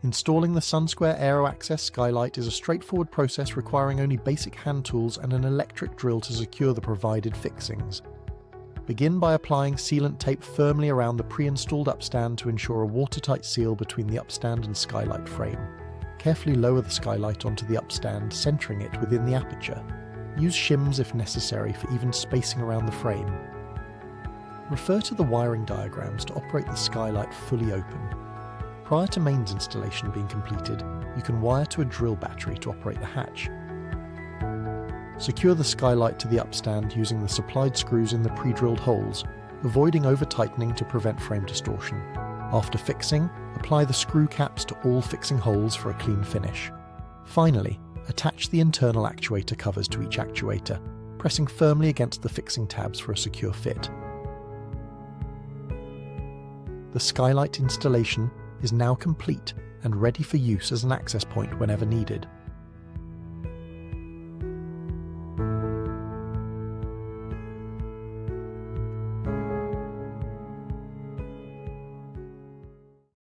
Installing the Sunsquare Aero Access Skylight is a straightforward process requiring only basic hand tools and an electric drill to secure the provided fixings. Begin by applying sealant tape firmly around the pre-installed upstand to ensure a watertight seal between the upstand and skylight frame. Carefully lower the skylight onto the upstand, centering it within the aperture. Use shims if necessary for even spacing around the frame. Refer to the wiring diagrams to operate the skylight fully open. Prior to mains installation being completed, you can wire to a drill battery to operate the hatch. Secure the skylight to the upstand using the supplied screws in the pre-drilled holes, avoiding over-tightening to prevent frame distortion. After fixing, apply the screw caps to all fixing holes for a clean finish. Finally, attach the internal actuator covers to each actuator, pressing firmly against the fixing tabs for a secure fit. The skylight installation is now complete and ready for use as an access point whenever needed.